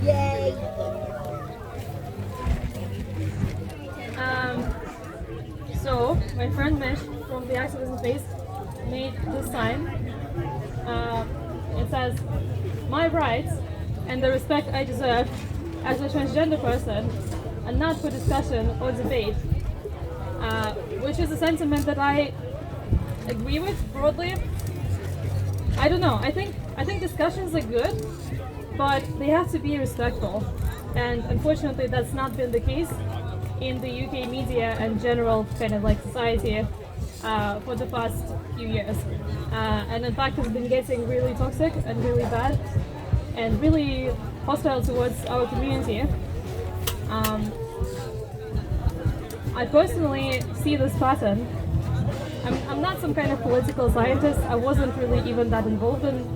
Yay! So my friend Mish from the Activism Space made this sign. It says, "My rights and the respect I deserve as a transgender person are not for discussion or debate," which is a sentiment that I agree with broadly. I don't know. I think discussions are good, but they have to be respectful, and unfortunately, that's not been the case in the UK media and general kind of like society for the past few years. And in fact, it's been getting really toxic and really bad and really hostile towards our community. I personally see this pattern. I'm not some kind of political scientist. I wasn't really even that involved in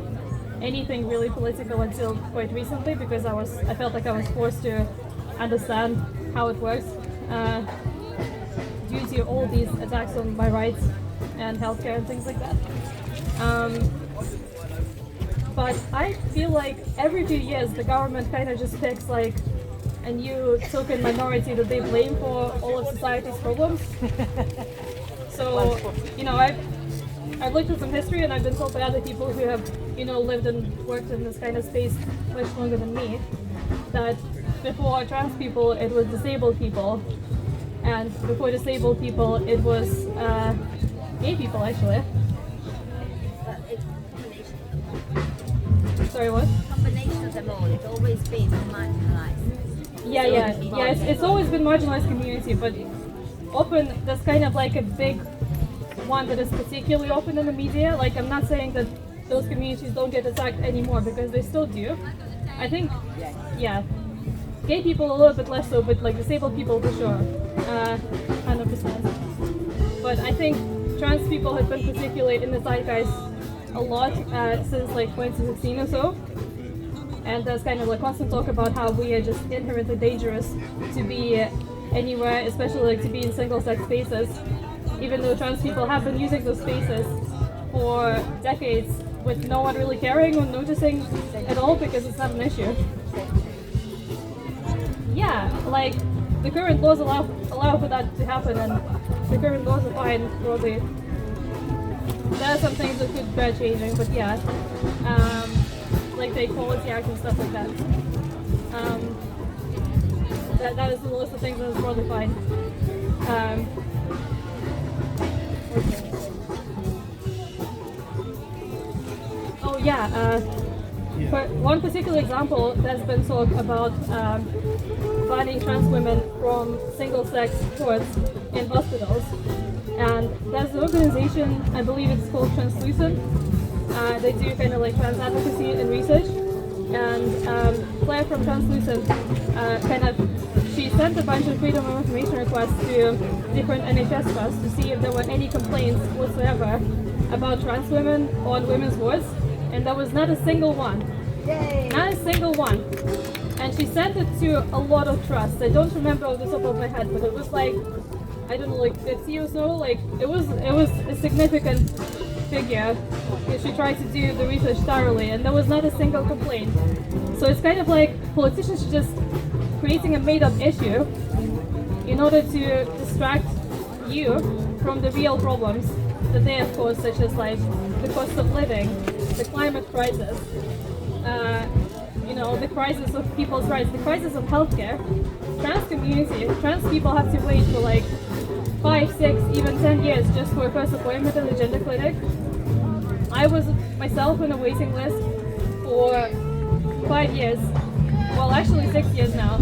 anything really political until quite recently because I felt like I was forced to understand how it works due to all these attacks on my rights and healthcare and things like that. But I feel like every few years the government kind of just picks like a new token minority that they blame for all of society's problems. So, you know, I've looked at some history and I've been told by other people who have, you know, lived and worked in this kind of space much longer than me, that before trans people it was disabled people, and before disabled people it was gay people actually. Sorry, what? Combination of them all. It's always been marginalised. Yeah. It's always been marginalized community, but often there's kind of like a big one that is particularly open in the media. Like, I'm not saying that those communities don't get attacked anymore because they still do. I think, yeah, gay people a little bit less so, but like disabled people for sure, 100%. But I think trans people have been particularly in the zeitgeist a lot since like 2016 or so. And there's kind of like constant talk about how we are just inherently dangerous to be anywhere, especially like to be in single-sex spaces, even though trans people have been using those spaces for decades with no one really caring or noticing at all because it's not an issue. Yeah, like the current laws allow for that to happen, and the current laws are fine broadly. There are some things that could bear changing, but yeah, like the Equality Act and stuff like that. That is the list of things that is broadly fine. Oh yeah, for one particular example, there's been talk about banning trans women from single-sex sports in hospitals. And there's an organization, I believe it's called Translucent. They do kind of like trans advocacy and research. And Claire from Translucent she sent a bunch of freedom of information requests to different NHS trusts to see if there were any complaints whatsoever about trans women on women's wards. And there was not a single one. Yay. Not a single one. And she sent it to a lot of trusts. I don't remember off the top of my head, but it was like, I don't know, like 50 or so. Like it was a significant figure. She tried to do the research thoroughly, and there was not a single complaint. So it's kind of like politicians just creating a made-up issue in order to distract you from the real problems that they have caused, such as like the cost of living, the climate crisis, the crisis of people's rights, the crisis of healthcare. Trans people have to wait for like 5, 6, even 10 years just for a first appointment in the gender clinic. I was myself on a waiting list for 5 years, well actually 6 years now,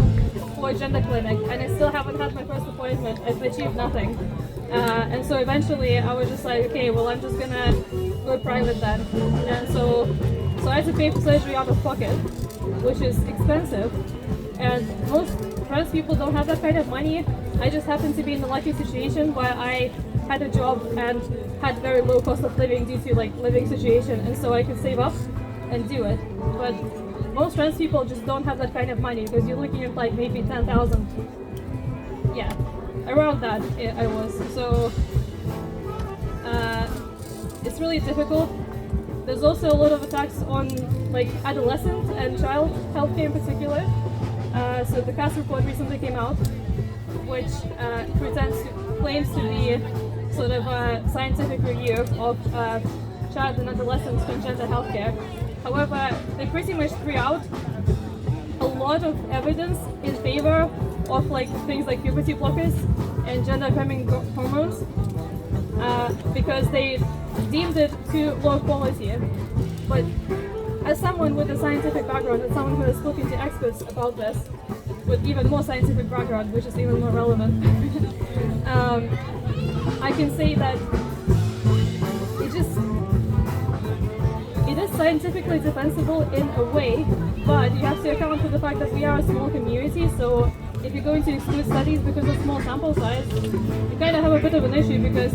for a gender clinic, and I still haven't had my first appointment. I've achieved nothing. And so eventually I was just like, okay, well I'm just gonna go private then. And so I had to pay for surgery out of pocket, which is expensive. And most trans people don't have that kind of money. I just happened to be in the lucky situation where I had a job and had very low cost of living due to like living situation, and so I could save up and do it. But most trans people just don't have that kind of money because you're looking at like maybe 10,000. Yeah, around that I was. So it's really difficult There's also a lot of attacks on like adolescent and child healthcare in particular. So the CAS report recently came out, which claims to be sort of a scientific review of child and adolescent transgender healthcare. However, they pretty much threw out a lot of evidence in favor of like things like puberty blockers and gender affirming hormones because they deemed it too low quality. But as someone with a scientific background and someone who has spoken to experts about this with even more scientific background, which is even more relevant, I can say that it is scientifically defensible in a way, but you have to account for the fact that we are a small community, so if you're going to exclude studies because of small sample size, you kind of have a bit of an issue because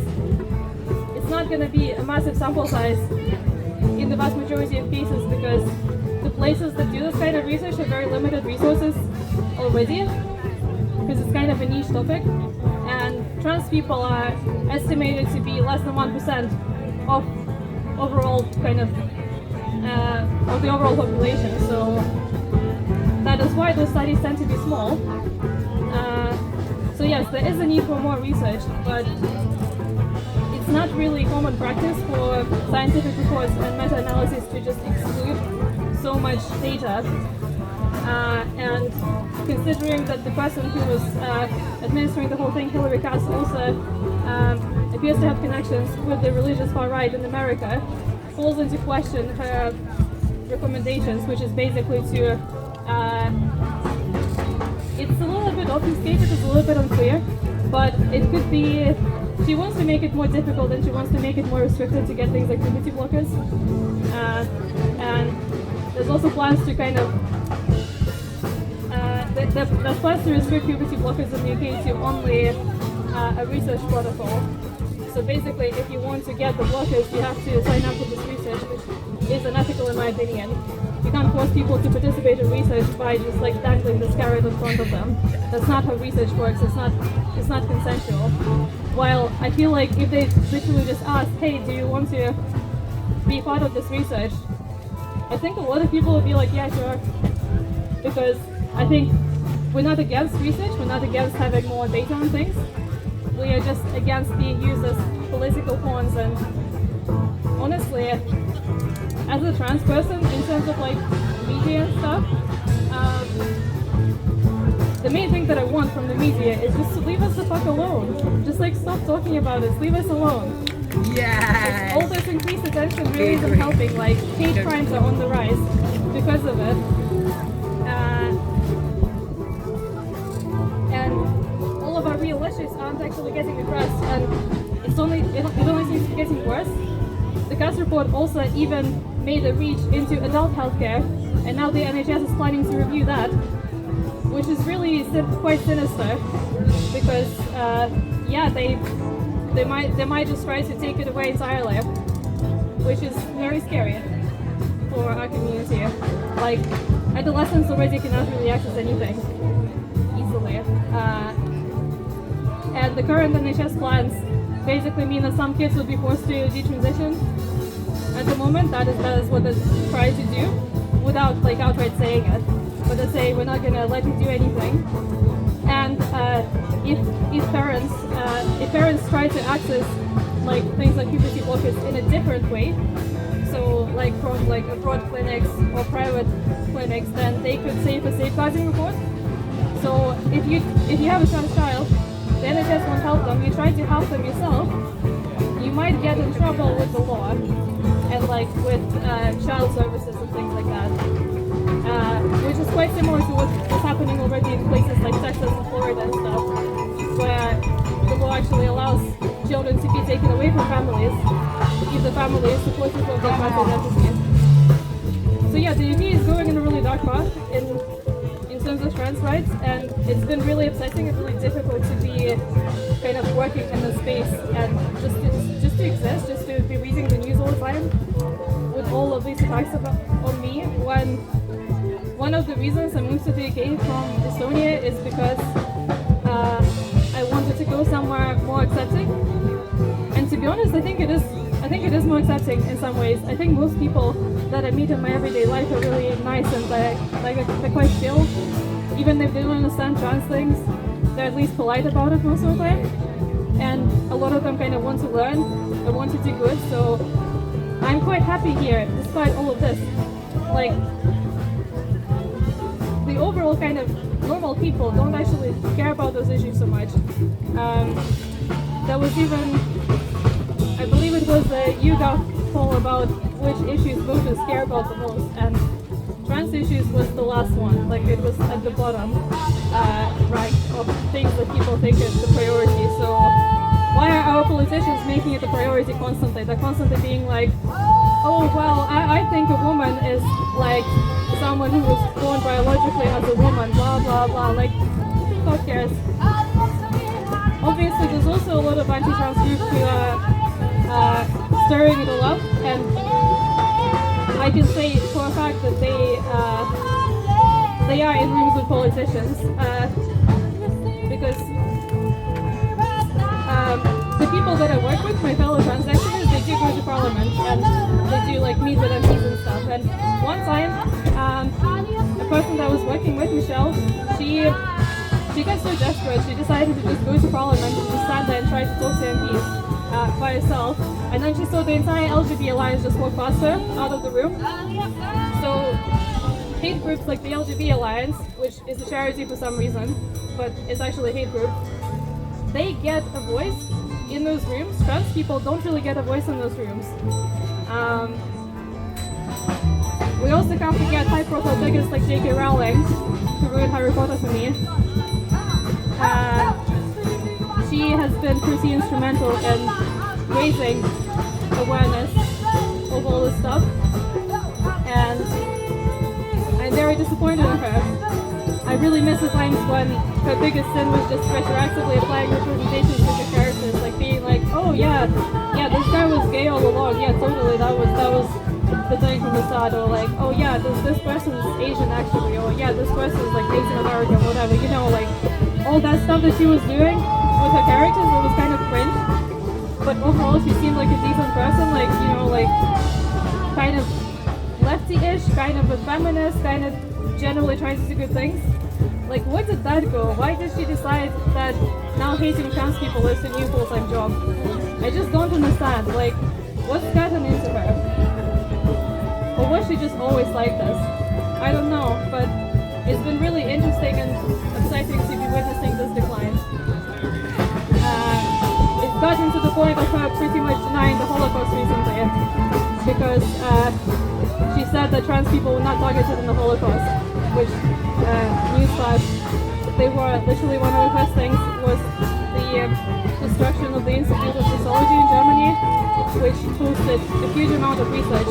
it's not going to be a massive sample size in the vast majority of cases because the places that do this kind of research have very limited resources already because it's kind of a niche topic, and trans people are estimated to be less than 1% of overall kind of the overall population, so that is why those studies tend to be small. So yes, there is a need for more research, but it's not really common practice for scientific reports and meta-analysis to just exclude so much data. And considering that the person who was administering the whole thing, Hillary Cass, also appears to have connections with the religious far right in America, calls into question her recommendations, which is basically to it's a little bit obfuscated, it's a little bit unclear, but it could be she wants to make it more difficult and she wants to make it more restricted to get things like puberty blockers, and there's also plans to kind of there's plans to restrict puberty blockers in the UK to only a research protocol. So basically, if you want to get the blockers, you have to sign up for this research, which is unethical in my opinion. You can't force people to participate in research by just like dangling this carrot in front of them. That's not how research works. It's not consensual. While I feel like if they literally just ask, hey, do you want to be part of this research? I think a lot of people would be like, yeah, sure. Because I think we're not against research, we're not against having more data on things. We are just against being used as political pawns, and honestly, as a trans person, in terms of like media and stuff, the main thing that I want from the media is just to leave us the fuck alone. Just like stop talking about it, leave us alone. Yes. All this increased attention really isn't helping. Like hate crimes are on the rise because of it. And all of our real issues aren't actually getting addressed, and it only seems to be getting worse. The CAS report also even made a reach into adult healthcare, and now the NHS is planning to review that, which is really quite sinister because yeah, they might just try to take it away entirely, which is very scary for our community. Like adolescents already cannot really access anything easily, and the current NHS plans basically mean that some kids will be forced to detransition. At the moment, that is what they're trying to do, without like outright saying it. But they say we're not going to let you do anything. And if parents try to access like things like puberty blockers in a different way, so like from like abroad clinics or private clinics, then they could save a safeguarding report. So if you have a trans child, the NHS won't help them. You try to help them yourself, you might get in trouble with the law and like with child services and things like that, which is quite similar to what's happening already in places like Texas and Florida and stuff, where the law actually allows children to be taken away from families if the family is supportive of their trans identity. So yeah, the UK is going in a really dark path in terms of trans rights, and it's been really upsetting and really difficult to be kind of working in this space and just to exist, just to be reading the news all the time with all of these attacks on me. When one of the reasons I moved to the UK from Estonia is because I wanted to go somewhere more accepting, and to be honest, I think think it is more accepting in some ways. I think most people that I meet in my everyday life are really nice and they're quite chill. Even if they don't understand trans things, they're at least polite about it most of the time. And a lot of them kind of want to learn and want to do good. So I'm quite happy here, despite all of this. Like, the overall kind of normal people don't actually care about those issues so much. There was even, I believe it was a YouGov poll about which issues voters care about the most, and trans issues was the last one. Like, it was at the bottom rank of things that people think is the priority. So why are our politicians making it a priority constantly? They're constantly being like, oh, well, I think a woman is like someone who was born biologically as a woman, blah, blah, blah. Like, who cares? Obviously, there's also a lot of anti-trans groups who are stirring it all up, and I can say for a fact that they are in rooms with politicians, because the people that I work with, my fellow trans activists, they do go to parliament and they do like meet with MPs and stuff. And one time, a person that I was working with, Michelle, she got so desperate, she decided to just go to parliament and just stand there and try to talk to MPs by herself. And then she saw the entire LGBT alliance just walk past her out of the room. So hate groups like the LGBT alliance, which is a charity for some reason, but it's actually a hate group, they get a voice in those rooms. Trans people don't really get a voice in those rooms. We also can't forget high-profile figures like J.K. Rowling, who wrote Harry Potter for me. She has been pretty instrumental in raising awareness of all this stuff, and I'm very disappointed in her. I really miss the times when her biggest sin was just retroactively applying representations to the characters, like being like, oh yeah, this guy was gay all along, yeah, totally, that was the thing from the start, or like, oh yeah, this person's Asian actually, or yeah, this person's like Native American, whatever, you know, like all that stuff that she was doing with her characters, it was kind of cringe. But overall, she seemed like a decent person, like, you know, like kind of lefty-ish, kind of a feminist, kind of generally trying to do good things. Like, where did that go? Why did she decide that now hating trans people is a new full-time job? I just don't understand. Like, what's gotten into her? Or was she just always like this? I don't know, but it's been really interesting and exciting to be witnessing this decline. It's gotten to the point of her pretty much denying the Holocaust recently, because she said that trans people were not targeted in the Holocaust, which, newsflash, they were. Literally one of the first things was the destruction of the Institute of Sociology in Germany, which hosted a huge amount of research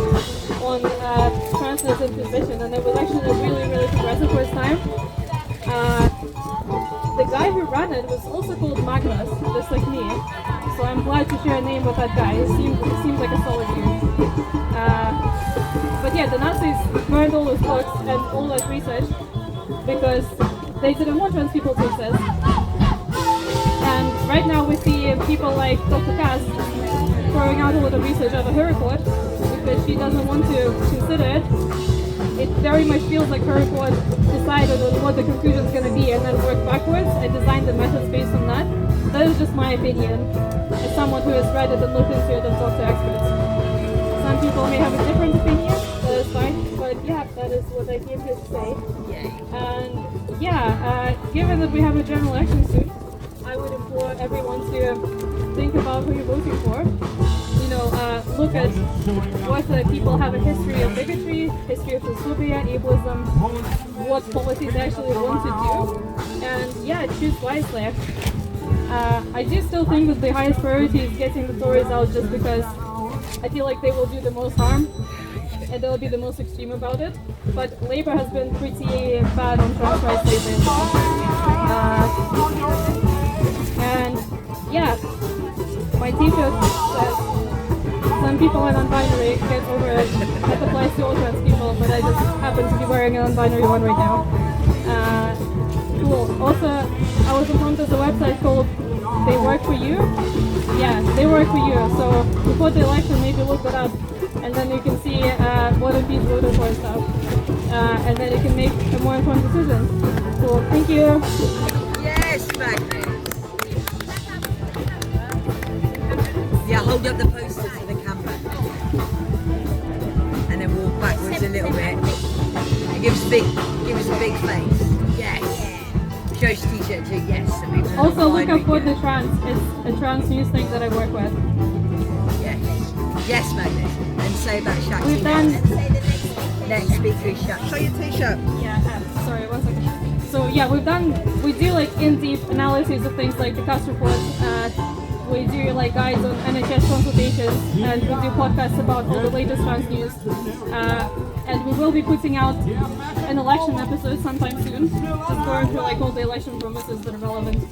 on transness and transition, and it was actually really, really progressive for its time. The guy who ran it was also called Magnus, just like me, so I'm glad to share a name with that guy. He seemed like a solid dude. But yeah, the Nazis burned all those books and all that research because they didn't want trans people to exist. And right now we see people like Dr. Cass throwing out a lot of research out of her report because she doesn't want to consider it. It very much feels like her report decided on what the conclusion is going to be and then worked backwards and designed the methods based on that. That is just my opinion as someone who has read it and looked into it and talked to experts. Some people may have a different opinion, that is fine, but yeah, that is what I came here to say. And yeah, given that we have a general election soon, I would implore everyone to think about who you're voting for. You know, look at what people have a history of bigotry, history of transphobia, ableism, what policies they actually want to do, and yeah, choose wisely. I do still think that the highest priority is getting the Tories out just because I feel like they will do the most harm and they'll be the most extreme about it. But Labour has been pretty bad on trans rights lately as well. And yeah, my t-shirt says some people are non-binary, get over it. That applies to all trans people, but I just happen to be wearing a non-binary one right now. Cool. Also, I was informed there's a website called They Work For You. Yeah, They Work For You. So before the election, maybe look that up. And then you can see what MPs voted for and stuff. And then you can make a more informed decision. Cool. Thank you. Yes, Magnus. Yeah, hold up the poster to the camera. And then walk backwards a little bit. And give us a big face. Yes. Show us your t-shirt too, yes. So people know Also, why look up we What do the Trans. It's a trans news thing that I work with. it. Yes. Yes, Magnus. And say about Shaq. We've done. Next speaker is Shaq. Show your t-shirt. Yeah, sorry, 1 second. So yeah, we do like in-depth analysis of things like the CAS reports. We do like guides on NHS consultations, and we do podcasts about all the latest trans news. And we will be putting out an election episode sometime soon, just going through like all the election promises that are relevant.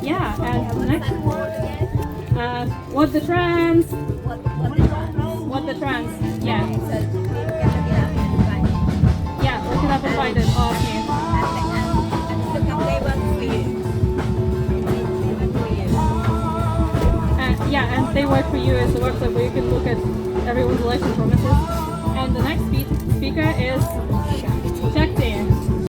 Yeah, and next, what the trans? What the trans? Yeah. Yeah, look it up and find it. Oh, okay. Yeah, and They Work For You is a website where you can look at everyone's election promises. And the next speaker is